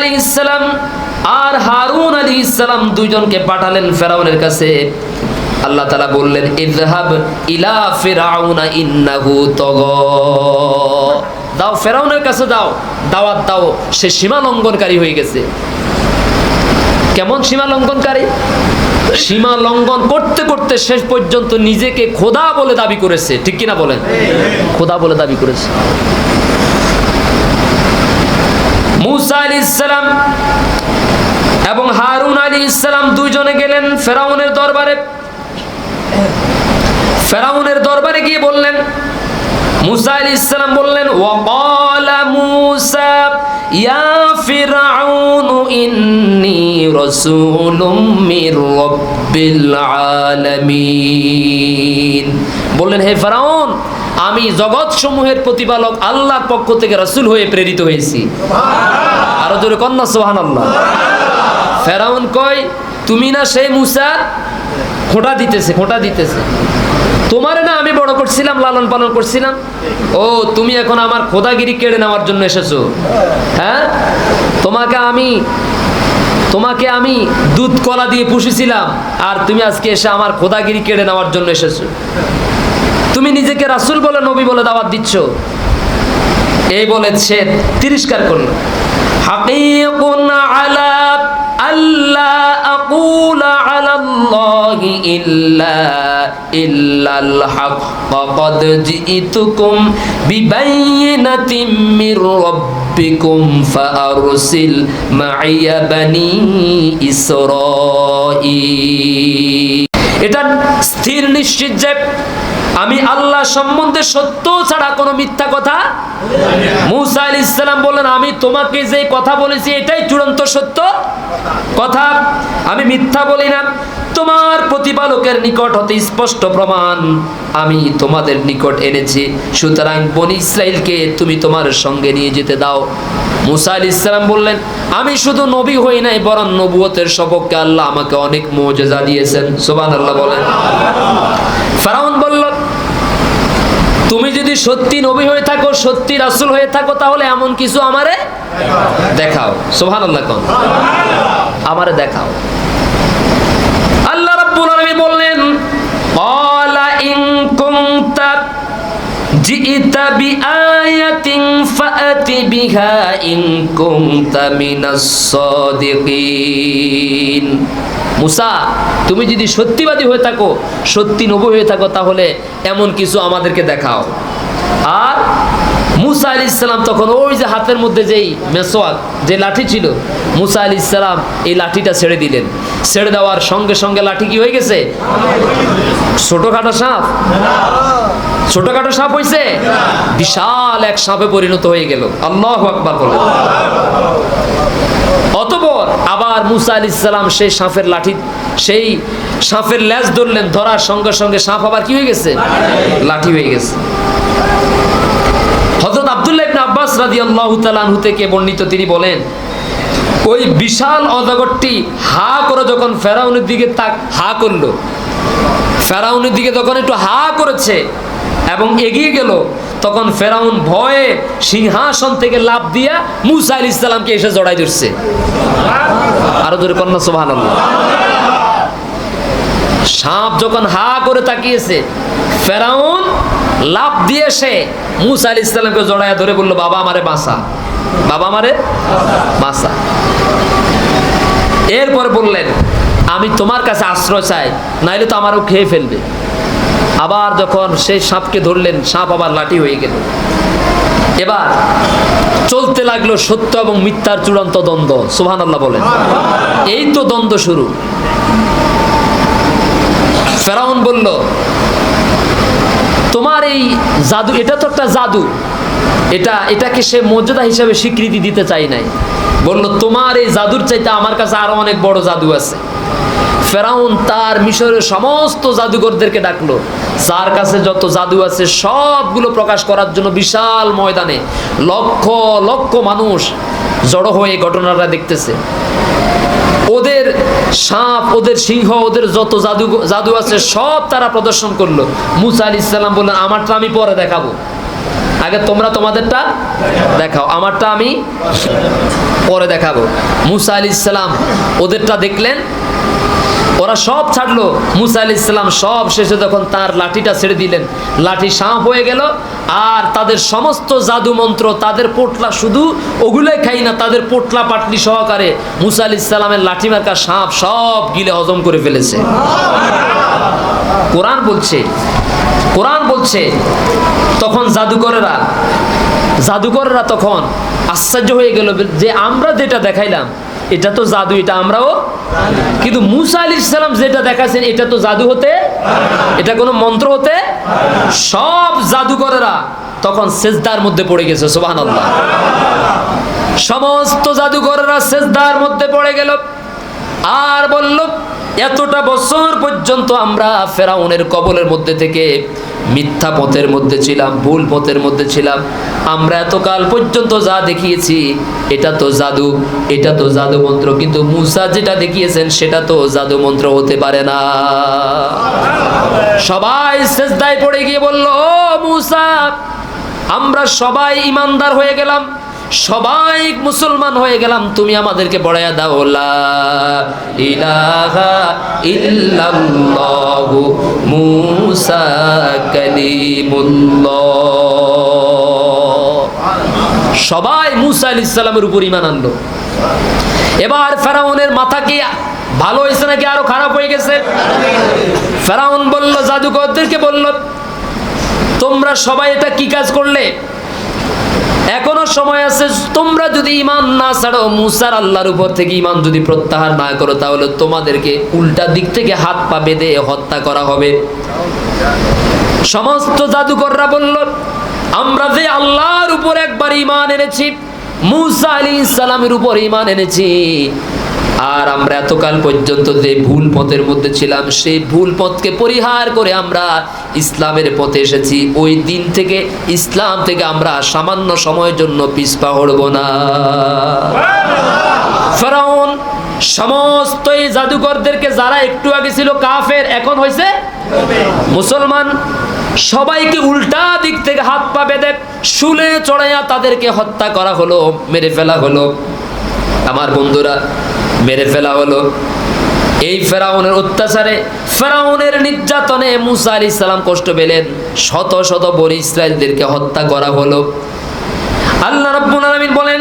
আলাইহিস সালাম আর হারুন আলাইহিস সালাম দুইজনকে পাঠালেন ফেরাউনের কাছে। আল্লাহ তাআলা বললেন, ইযহাব ইলা ফিরআউনা ইন্নাহু তাগা। দাও, ফেরাউনের কাছে দাও, দাওয়াত দাও, সে সীমা লঙ্ঘনকারী হয়ে গেছে। কেমন সীমা লঙ্ঘনকারী? সীমা লঙ্ঘন করতে করতে শেষ পর্যন্ত নিজেকে খোদা বলে দাবি করেছে। ঠিক কিনা বলেন? খোদা বলে দাবি করেছে। মূসা আলাইহিস সালাম এবং হারুন আলাইহিস সালাম দুইজনে গেলেন ফেরাউনের দরবারে। ফেরাউনের দরবারে গিয়ে বললেন, মূসা আলাইহিস সালাম বললেন, ওয়াকালা মূসা ইয়া ফিরআউন ইন্নী রাসূলুম মির রাব্বিল আলামিন। বললেন, হে ফেরাউন, আমি জগৎ সমূহের প্রতিপালক আল্লাহর পক্ষ থেকে রাসূল হয়ে প্রেরিত হয়েছি। আরো জোরে কন্যা সুবহানাল্লাহ। ফেরাউন কয়, তুমি না সেই মূসা? খোঁটা দিতেছে, খোঁটা দিতেছে। তোমারে না আমি বড় করছিলাম, লালন পালন করছিলাম? ও, তুমি এখন আমার খোদাগিরি কেড়ে নেওয়ার জন্য এসেছো? হ্যাঁ, তোমাকে আমি দুধ কলা দিয়ে পুষেছিলাম, আর তুমি আজকে এসে আমার খোদাগিরি কেড়ে নেওয়ার জন্য এসেছো। তুমি নিজেকে রাসূল বলে, নবী বলে দাওয়াত দিচ্ছ। এই বলে সে তিরস্কার করল। হাকিকুন আলা আল্লা আকুলা আলাল্লাহি ইল্লাল হক ক্বাদ জিতুকুম বিবাইনাতিম মির রাব্বিকুম ফাআরসিল মাইয়া বানি ইসরাঈল। এটা স্থির নিশ্চিত যে আমি আল্লাহ সম্বন্ধে সত্য ছাড়া কোনো মিথ্যা কথা। মূসা আলাইহিস সালাম বললেন, আমি তোমাকে যে কথা বলেছি এটাই চূড়ান্ত সত্য কথা, আমি মিথ্যা বলি না। তোমার প্রতিপালকের নিকট হতে স্পষ্ট প্রমাণ আমি তোমাদের নিকট এনেছি, সুতরাং বনী ইসরাইলকে তুমি তোমার সঙ্গে নিয়ে যেতে দাও। মূসা আলাইহিস সালাম বললেন, আমি শুধু নবী হই নাই, বরং নবুয়তের সপক্ষে আল্লাহ আমাকে অনেক মুজিজা দিয়েছেন। সুবহানাল্লাহ বলেন। ফেরাউন বলল, তুমি যদি সত্যি নবী হয়ে থাকো, সত্যি রাসূল হয়ে থাকো, তাহলে এমন কিছু আমারে দেখাও। সুবহানাল্লাহ কোন, আমারে দেখাও। আল্লাহ রাব্বুল আলামিন বললেন, ক্বালা ইন কুনতা জিইতা বিআয়াতিন ফাআতি বিহা ইন কুনতা মিনাস সাদিকিন। মূসা, তুমি যদি সত্যিবাদী হয়ে থাকো, সত্যি নবী হয়ে থাকো, তাহলে এমন কিছু আমাদেরকে দেখাও। আর মূসা আলাইহিস সালাম তখন ওই যে হাতের মধ্যে যেই মেসওয়াক, যে লাঠি ছিল, মূসা আলাইহিস সালাম এই লাঠিটা ছেড়ে দিলেন। ছেড়ে দেওয়ার সঙ্গে সঙ্গে লাঠি কি হয়ে গেছে? ছোটখাটো সাপ? ছোটখাটো সাপ হয়েছে? বিশাল এক সাপে পরিণত হয়ে গেল। আল্লাহু আকবার বলেন। অতঃপর আবার মূসা আলাইহিস সালাম সেই সাপের লাঠি, সেই সাপের লেজ ধরলেন। ধরার সঙ্গে সঙ্গে সাপ আবার কি হয়ে গেছে? লাঠি হয়ে গেছে। হযরত আব্দুল্লাহ ইবনে আব্বাস রাদিয়াল্লাহু তাআলা আনহু থেকে বর্ণিত, তিনি বলেন, ওই বিশাল অজগরটি হা করে যখন ফেরাউনের দিকে হা করলো, ফেরাউনের দিকে যখন একটু হা করেছে এবং এগিয়ে গেল, তখন ফেরাউন ভয়ে সিংহাসন থেকে লাফ দিয়া মূসা আলাইহিস সালামকে এসে জড়াই ধরছে। আরো জোরে কন্যা সুবহানাল্লাহ। সাপ যখন হা করে তাকিয়েছে, ফেরাউন লাফ দিয়ে সে মূসা আলাইহিস সালামকে জড়ায়া ধরে বলল, বাবা আমারে বাঁচা, বাবা আমারে বাঁচা। এরপর বললেন, আমি তোমার কাছে আশ্রয় চাই, নাইলে তো আমারও খেয়ে ফেলবে। আবার যখন সেই সাপকে ধরলেন, সাপ আবার লাঠি হয়ে গেল। এবার চলতে লাগলো সত্য এবং মিথ্যার চূড়ান্ত দ্বন্দ্ব। সুবহানাল্লাহ বলেন। এই তো দ্বন্দ্ব শুরু। ফেরাউন বলল, তোমার এই জাদু, এটা তো একটা জাদু, এটাকে সে মর্যাদা হিসাবে স্বীকৃতি দিতে চাই নাই। বলল, তোমার এই জাদুর চাইতে আমার কাছে আরো অনেক বড় জাদু আছে। ফেরাউন তার মিশরের সমস্ত জাদুঘরদেরকে ডাকলো, যার কাছে যত জাদু আছে সবগুলো প্রকাশ করার জন্য বিশাল ময়দানে লক্ষ লক্ষ মানুষ জড়ো হয়ে ঘটনাটা দেখতেছে। ওদের সাপ, ওদের সিংহ, ওদের যত জাদু আছে সব তারা প্রদর্শন করলো। মূসা আলাইহিস সালাম বললেন, আমারটা আমি পরে দেখাবো, আগে তোমরা তোমাদেরটা দেখাও, আমারটা আমি পরে দেখাবো। মুসা আলাইহিস সালাম ওদেরটা দেখলেন, ওরা সব ছাড়লো। মুসা আলাইহিস সালাম সব শেষে যখন তার লাঠিটা ছেড়ে দিলেন, লাঠি সাপ হয়ে গেল। আর তাদের সমস্ত জাদু মন্ত্র, তাদের পোটলা, শুধু ওগুলোই খাই না, তাদের পোটলা পাটলি সহকারে মুসা আলাইহিস সালামের লাঠি মার্কা সাপ সব গিলে হজম করে ফেলেছে। কোরআন বলছে তখন জাদুকরেরা তখন আশ্চর্য হয়ে গেল যে আমরা যেটা দেখাইলাম এটা তো জাদু, এটা আমরাও, কিন্তু মুসা আলাইহিস সালাম যেটা দেখাচ্ছেন এটা তো জাদু হতে, এটা কোনো মন্ত্র হতে। সব জাদুকরেরা তখন সেজদার মধ্যে পড়ে গেছে, সুবহানাল্লাহ। সমস্ত জাদুকরেরা সেজদার মধ্যে পড়ে গেল আর বলল, এতটা বছর পর্যন্ত আমরা ফেরাউনের কবলের মধ্যে থেকে মিথ্যা পথের মধ্যে ছিলাম, ভুল পথের মধ্যে ছিলাম। আমরা এতকাল পর্যন্ত যা দেখিয়েছি এটা তো জাদু, এটা তো জাদু মন্ত্র, কিন্তু মুসা যেটা দেখিয়েছেন সেটা তো জাদু মন্ত্র হতে পারে না। সবাই সিজদায় পড়ে গিয়ে বলল, ও মুসা, আমরা সবাই ঈমানদার হয়ে গেলাম, সবাই মুসলমান হয়ে গেলাম, তুমি আমাদেরকে পড়াইয়া দাও লা ইলাহা ইল্লাল্লাহু মুসা কালিমুল্লাহ। সবাই মুসা আলাইহিস সালামের উপর ঈমান আনলো। এবার ফেরাউনের মাথা কি ভালো হয়েছে নাকি আরো খারাপ হয়ে গেছে? ফেরাউন বলল, জাদুকরদেরকে বলল, তোমরা সবাই এটা কি কাজ করলে? এখনো সময় আছে, তোমরা যদি ঈমান না ছাড়ো, মুসার আল্লাহর উপর থেকে ঈমান যদি প্রত্যাহার না করো, তাহলে তোমাদেরকে উল্টা দিক থেকে হাত পা বেঁধে হত্যা করা হবে। সমস্ত জাদুকররা বলল, আমরা যে আল্লাহর উপর একবার ঈমান এনেছি, মুসা আলাইহিস সালামের উপর ঈমান এনেছি, আর আমরা এতকাল পর্যন্ত যে ভুল পথের মধ্যে ছিলাম সেই ভুল পথকে পরিহার করে আমরা ইসলামের পথে এসেছি। ওই দিন থেকে ইসলাম থেকে আমরা সামান্য সময়ের জন্য পিছপা হড়ব না। ফেরাউন সমস্ত এই জাদুকরদেরকে, যারা একটু আগে ছিল কাফের এখন হয়েছে মুসলমান, সবাইকে উল্টা দিক থেকে হাত পা বেঁধে শুলে চড়াইয়া তাদেরকে হত্যা করা হলো, মেরে ফেলা হলো। আমার বন্ধুরা, মেরে ফেলা হলো। এই ফেরাউনের অত্যাচারে, ফেরাউনের নির্যাতনে মুসা আলাইহিস সালাম কষ্ট পেলেন, শত শত বনি ইসরাইলদেরকে হত্যা করা হলো। আল্লাহ রাব্বুল আলামিন বলেন,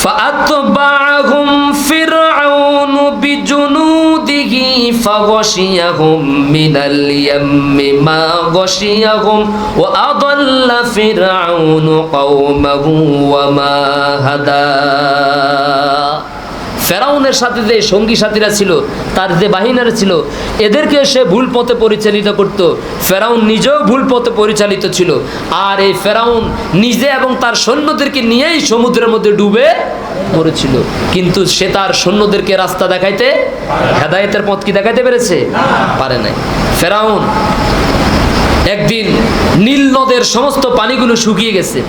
ফাআতবাআহুম ফিরআউনু বিজুনুদিহি ফাগশিয়াহুম মিনাল ইয়াম্মি মা গশিয়াহুম ওয়া আদাল্লা ফিরআউনু কওমাহু ওয়া মা হাদা। ফেরাউনের সাথে যে সঙ্গী সাথীরা ছিল, তার যে বাহিনীরা ছিল, এদেরকে সে ভুল পথে পরিচালিত করত। ফেরাউন নিজেও ভুল পথে পরিচালিত ছিল, আর এই ফেরাউন নিজে এবং তার সৈন্যদেরকে নিয়েই সমুদ্রের মধ্যে ডুবে মরেছিল। কিন্তু সে তার সৈন্যদেরকে রাস্তা দেখাইতে, হেদায়েতের পথ কি দেখাইতে পেরেছে? পারে নাই। ফেরাউন একদিন নীল নদের সমস্ত পানিগুলো শুকিয়ে গেছে।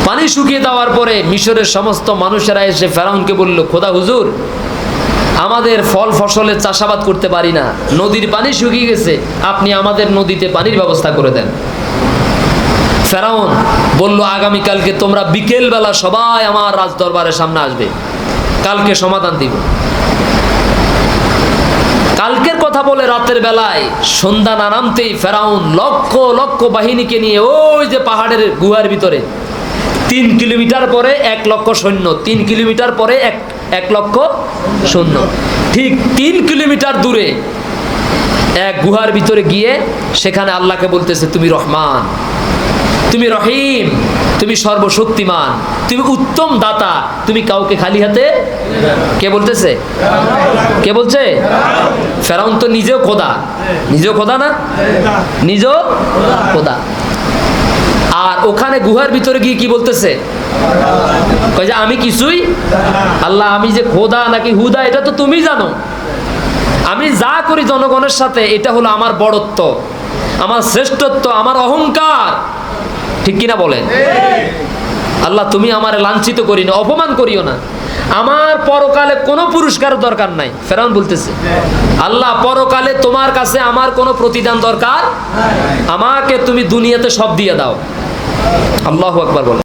পানি শুকিয়ে দেওয়ার পরে মিশরের সমস্ত মানুষেরা এসে ফেরাউনকে বলল, খোদা হুজুর, আমাদের ফল ফসলের চাষাবাদ করতে পারি না, নদীর পানি শুকিয়ে গেছে, আপনি আমাদের নদীতে পানির ব্যবস্থা করে দেন। ফেরাউন বলল, আগামীকালকে তোমরা বিকেল বেলা সবাই আমার রাজ দরবারের সামনে আসবে, কালকে সমাধান দিব। কালকের কথা বলে রাতের বেলায় সন্ধ্যা না নামতেই ফেরাউন লক্ষ লক্ষ বাহিনীকে নিয়ে ওই যে পাহাড়ের গুহার ভিতরে 3 কিলোমিটার পরে 1 লক্ষ সৈন্য, 3 কিলোমিটার পরে 1 লক্ষ সৈন্য, ঠিক 3 কিলোমিটার দূরে এক গুহার ভিতরে গিয়ে সেখানে আল্লাহকে বলতেছে, তুমি রহমান, তুমি রহিম, তুমি সর্বশক্তিমান, তুমি উত্তম দাতা, তুমি কাউকে খালি হাতে। কে বলতেছে? কে বলছে? ফেরাউন তো নিজেও খোদা, নিজেও খোদা না, নিজেও খোদা। আর ওখানে গুহার ভিতরে গিয়ে কি বলতেছে? কয় যে আমি কিছুই, আল্লাহ আমি যে খোদা নাকি হুদা এটা তো তুমি জানো, আমি যা করি জনগণের সাথে এটা হলো আমার বড়ত্ব, আমার শ্রেষ্ঠত্ব, আমার অহংকার, ঠিক কিনা বলেন? আল্লাহ তুমি আমার লাঞ্ছিত করি না, অপমান করিও না। আমার পরকালে কোনো পুরস্কার দরকার নাই। ফেরাউন বলতেছে, আল্লাহ পরকালে তোমার কাছে আমার কোনো প্রতিদান দরকার, আমাকে তুমি দুনিয়াতে সব দিয়ে দাও। আল্লাহু আকবার বলে।